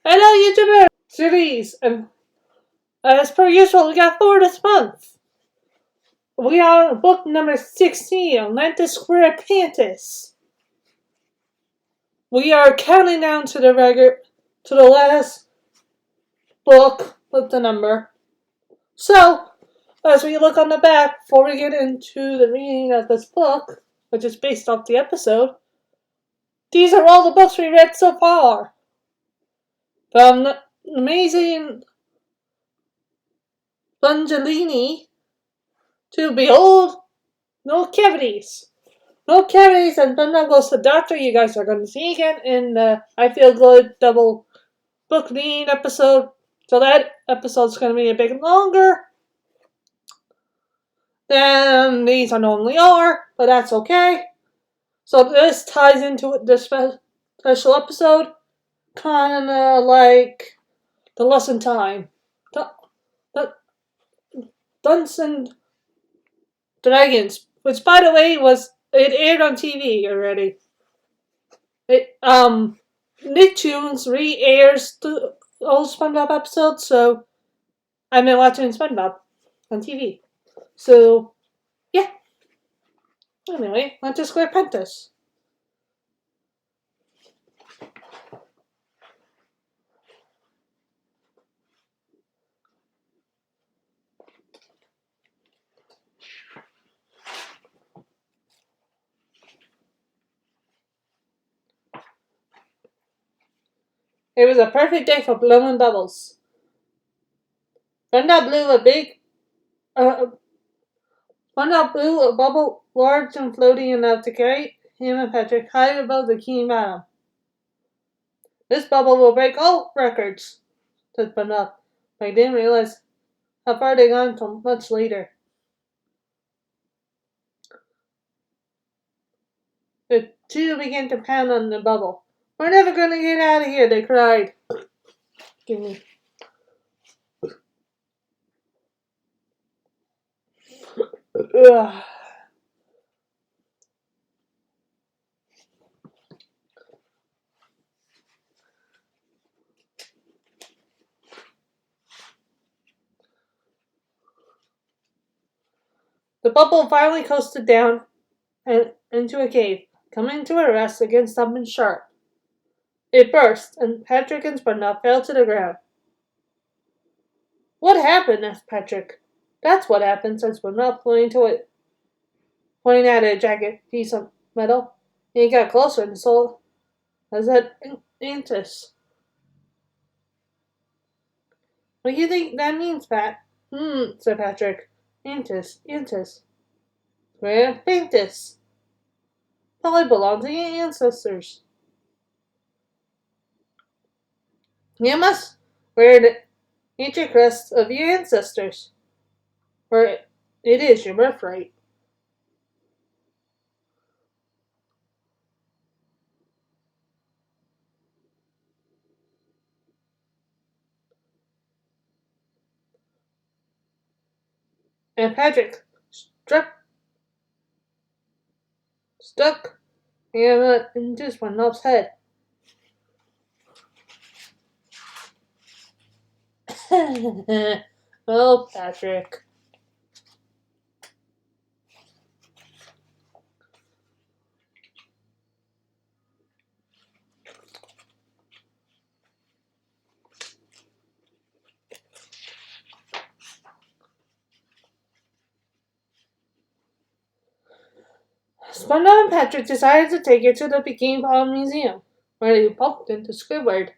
Hello, YouTuber series, and as per usual, we got 4 this month. We are on book number 16, Atlantis Squarepants. We are counting down to the last book with the number. So, as we look on the back, before we get into the reading of this book, which is based off the episode, these are all the books we read so far. From the amazing Bungelini to Behold, No Cavities. No Cavities, and Brenda Goes to the Doctor. You guys are going to see again in the I Feel Good double book reading episode. So that episode's going to be a bit longer than these normally are, but that's okay. So this ties into this special episode, kind of like the lesson time. Dungeons and Dragons, which by the way it aired on TV already. Nicktoons re-airs the old SpongeBob episodes, so I've been watching SpongeBob on TV. So, yeah. Anyway, let's just squarepants. It was a perfect day for blowing bubbles. Brenda blew a bubble large and floating enough to carry him and Patrick high above the bikini bottom. This bubble will break all records, said Brenda, but I didn't realize how far they'd gone until much later. The two began to pound on the bubble. We're never going to get out of here, they cried. Give me. Ugh. The bubble finally coasted down and into a cave, coming to a rest against something sharp. It burst, and Patrick and Brenda fell to the ground. What happened? Asked Patrick. That's what happened, said Brenda, pointing at a jagged piece of metal. And he got closer and saw Atlantis. What do you think that means, Pat? Said Patrick. Atlantis. Where Atlantis? Probably belonged to your ancestors. You must wear the ancient crest of your ancestors, for it is your birthright. And Patrick stuck hammer into Swanup's head. Oh, Patrick. SpongeBob and Patrick decided to take it to the Bikini Bottom Museum, where they bumped into Squidward.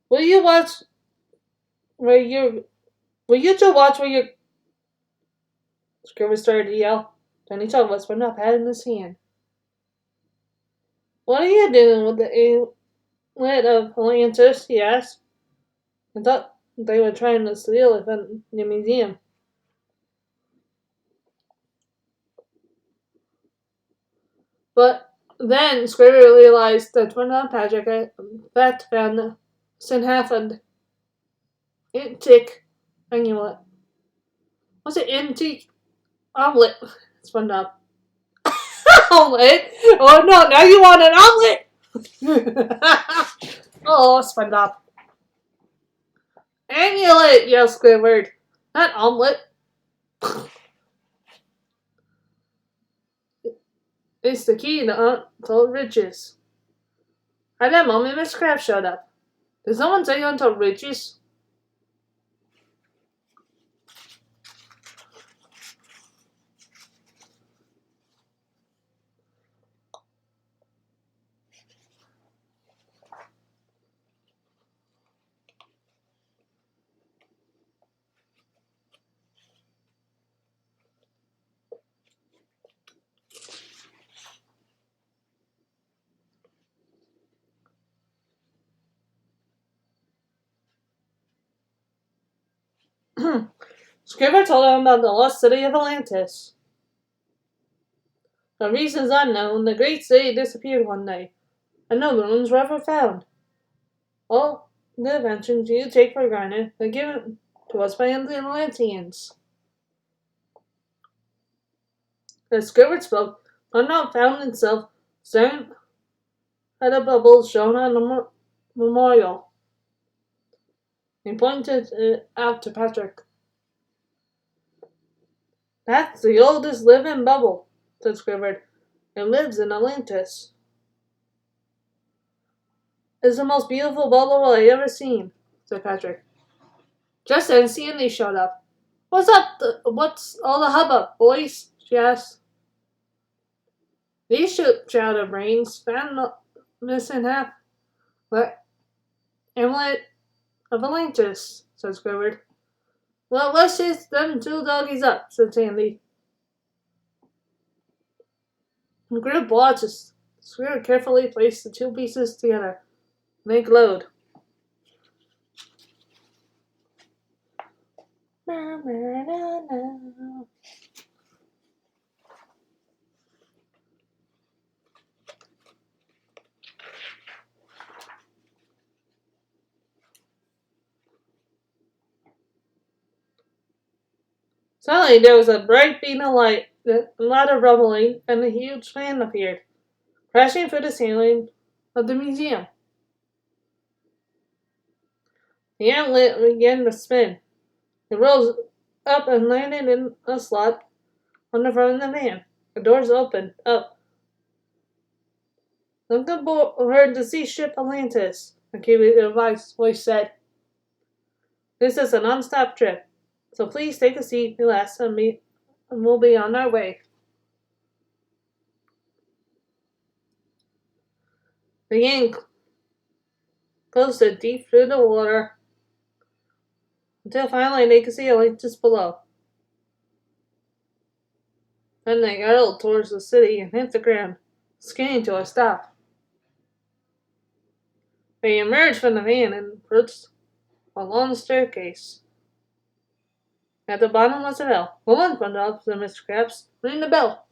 Will you two watch where your Squidward started to yell. Then he saw what SpongeBob had in his hand. What are you doing with the amulet of Atlantis? He asked. I thought they were trying to steal it from the museum. But then Squidward realized that SpongeBob and Patrick had found the half an antique amulet. What's an antique omelet? SpongeBob. Omelet? Oh no, now you want an omelet? Oh, SpongeBob. Amulet, yelled Squidward. Not omelet. It's the key to untold riches. At that moment, Miss Crab showed up. Did someone say untold riches? Squidward told him about the lost city of Atlantis. For reasons unknown, the great city disappeared one night, and no ruins were ever found. All the inventions you take for granted were given to us by the Atlanteans. As Squidward spoke, Unknown found himself staring at a bubble shown on the memorial. He pointed it out to Patrick. That's the oldest living bubble, said Squidward. It lives in Atlantis. It's the most beautiful bubble I ever seen, said Patrick. Just then Sandy showed up. What's up? What's all the hubbub, boys? She asked. These shadow brains found the missing half. What? Amulet of Atlantis, said Squidward. Well, let's chase them two doggies up, said Sandy. The group watches. Squidward carefully placed the two pieces together. Make load. Suddenly there was a bright beam of light, a lot of rumbling, and a huge fan appeared, crashing through the ceiling of the museum. The amulet began to spin. It rose up and landed in a slot on the front of the van. The doors opened up. Look aboard the sea ship Atlantis, the Kiwi voice said. This is a non-stop trip, so please take a seat, relax, and we'll be on our way. The gang coasted deep through the water until finally they could see Atlantis below. Then they hurtled towards the city and hit the ground, skidding to a stop. They emerged from the van and approached a long staircase. At the bottom was a bell. Go on, SpongeBob, said Mr. Krabs. Ring the bell.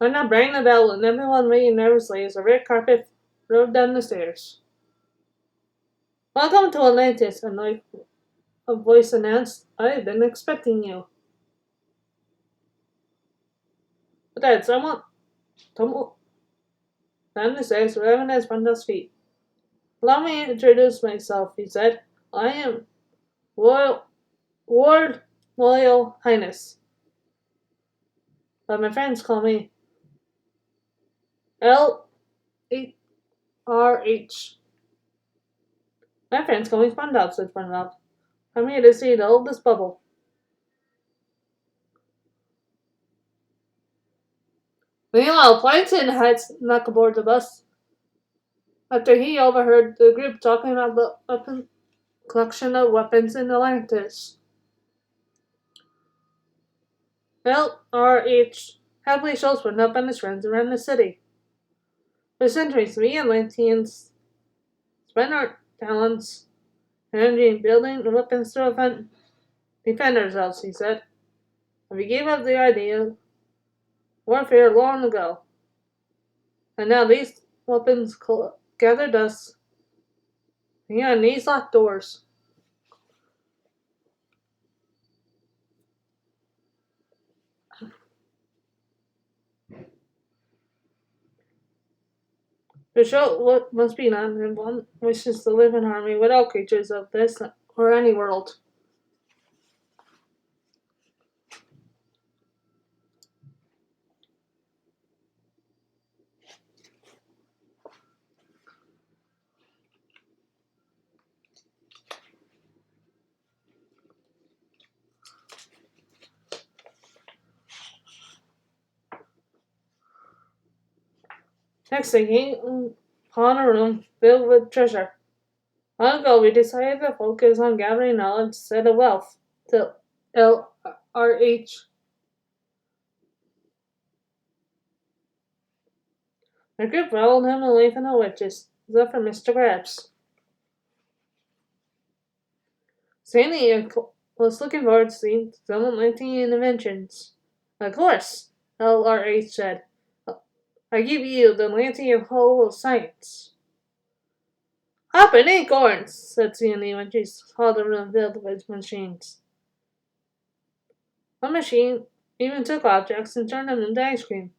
SpongeBob rang the bell and everyone waited nervously as the red carpet rode down the stairs. Welcome to Atlantis, a voice announced. I've been expecting you. But then someone tumbled down the stairs, arriving at SpongeBob's feet. Allow me to introduce myself, he said. I am Ward Royal Highness. But my friends call me L-R-H. My friends call me SpongeBob, said SpongeBob. I'm here to see the oldest bubble. Meanwhile, Plankton had snuck aboard the bus after he overheard the group talking about the collection of weapons in Atlantis. L.R.H. happily shows SpongeBob and his friends around the city. For centuries, we Atlanteans spent our talents and energy in building the weapons to defend ourselves, he said. And we gave up the idea of warfare long ago. And now these weapons gather dust Yeah, and these locked doors. To show what must be done, and one wishes to live in harmony with all creatures of this or any world. Next, they came upon a room filled with treasure. Long ago, we decided to focus on gathering knowledge instead of wealth. To LRH. The group followed him away from the witches, except for Mr. Krabs. Sandy was looking forward to seeing some Atlantean inventions. Of course, LRH said. I give you the Atlantean whole of science. Hop and acorns, said Sandy when she saw the room filled with machines. One machine even took objects and turned them into ice cream.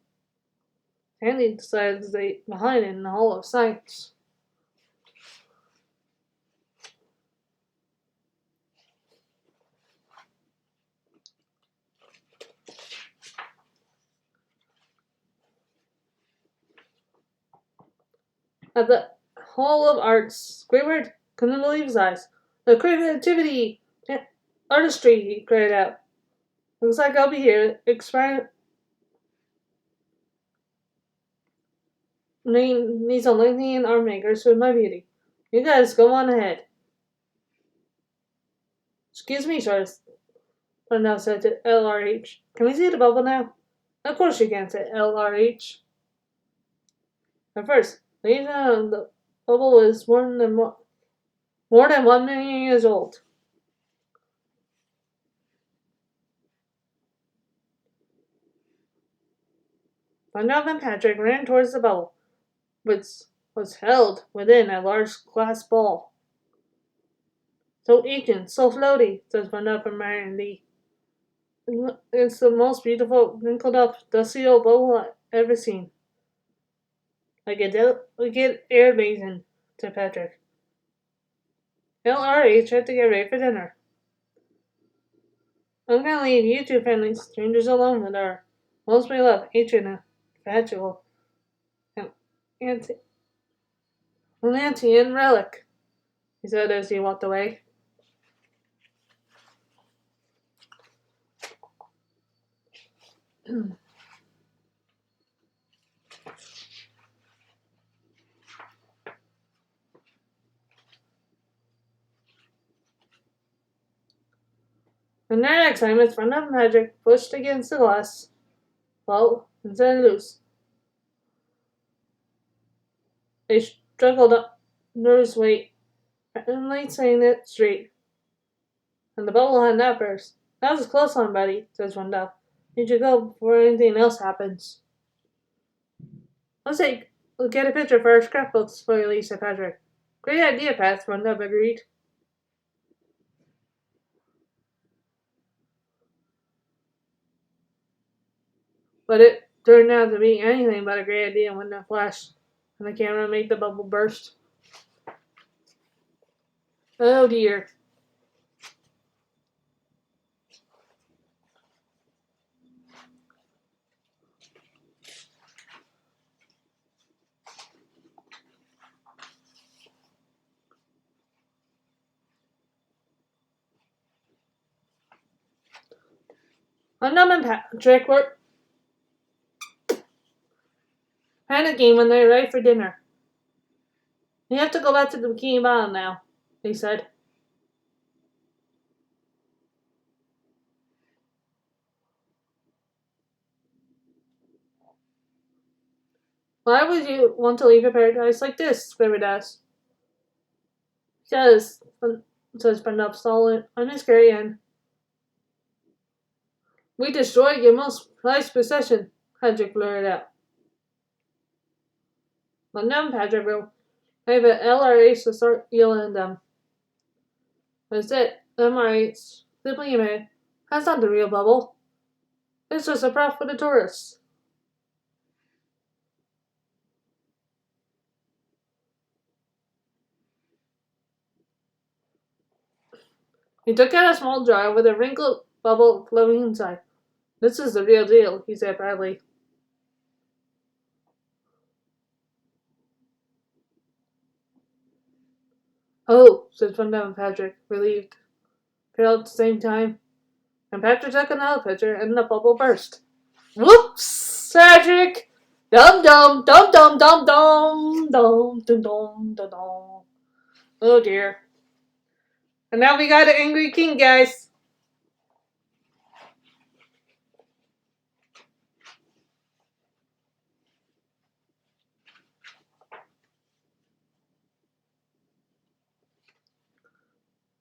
Sandy decided to stay behind in the Hall of Science. At the Hall of Arts, Squidward couldn't believe his eyes. The creativity and artistry, he cried out. Looks like I'll be here needs a Atlantean arm makers with my beauty. You guys go on ahead. Excuse me, sir, Brenda said to LRH. Can we see the bubble now? Of course you can, said LRH. At first, the bubble was more than 1 million years old. Gandalf and Patrick ran towards the bubble, which was held within a large glass ball. So ancient, so floaty, says Gandalf admiringly. It's the most beautiful, wrinkled up, dusty old bubble I've ever seen. Like a delicate air basin, said Patrick. LRH had to get ready for dinner. I'm gonna leave you two friendly strangers alone with our most beloved ancient fatual and Atlantean relic, he said as he walked away. And their next time, its friend of magic pushed against the glass, well, and set loose. They struggled under his weight, finally setting it straight, and the bubble had not burst. That was a close one, buddy, says Rundell. You should go before anything else happens. We'll get a picture for our scrapbooks for you, said Patrick. Great idea, Pat, Rundell agreed. But it turned out to be anything but a great idea when the flash and the camera made the bubble burst. Oh dear. Undum and Patrick were panicking when they arrived for dinner. We have to go back to the Bikini Bottom now, they said. Why would you want to leave a paradise like this? Squidward asked. Because, says Brenda Stalin on his scary end. We destroyed your most prized possession, Patrick blurted out. But no, Patrick will I bet LRH to start yelling at them. That's it. MRH. Simply admit, that's not the real bubble. It's just a prop for the tourists. He took out a small jar with a wrinkled bubble floating inside. This is the real deal, he said proudly. Oh, said Funda and Patrick, relieved. But at the same time, and Patrick took another picture and the bubble burst. Whoops, Patrick! Dum dum dum dum dum dum dum dum dum dum dum. Oh dear. And now we got an angry king, guys.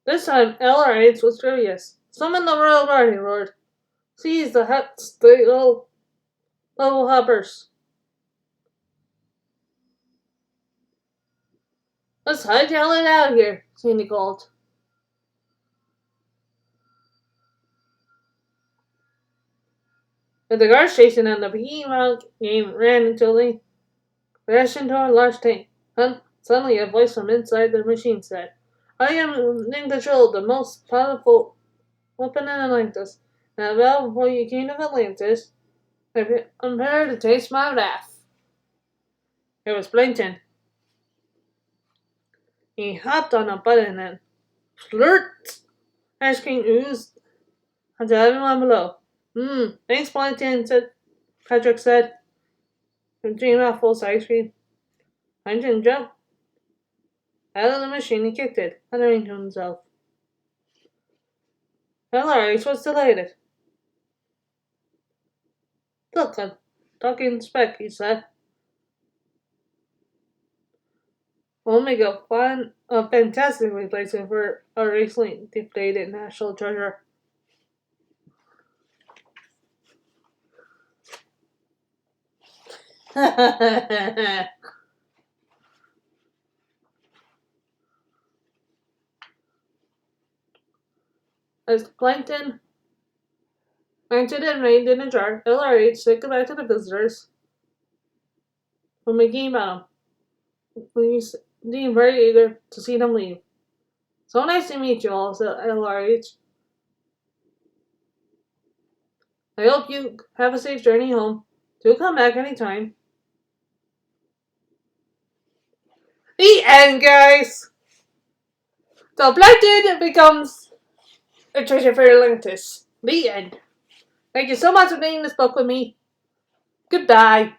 This time, LRH was furious. Summon the royal guard, he roared. Seize the huts, the little hoppers. Let's hightail it out here, Sandy called. With the guards chasing them, the behemoth game ran until they crashed into a large tank. Suddenly, a voice from inside the machine said, I am in control of the most powerful weapon in Atlantis. Now, well, before you came to Atlantis, I prepared to taste my wrath. It was Plankton. He hopped on a button and slurped. Ice cream oozed onto everyone below. Thanks, Plankton, Patrick said. Dream mouthfuls of ice cream. Plankton jumped out of the machine and kicked it, muttering to himself. LRH was delighted. Look, a talking speck, he said. We'll make a fantastic replacement for our recently deflated national treasure. As Plankton planted and rained in a jar, LRH said goodbye to the visitors from Mickey Mouse. Please seemed very eager to see them leave. So nice to meet you all, said LRH. I hope you have a safe journey home. Do come back anytime. The end, guys! So Plankton becomes a treasure for Atlantis. The end. Thank you so much for reading this book with me. Goodbye.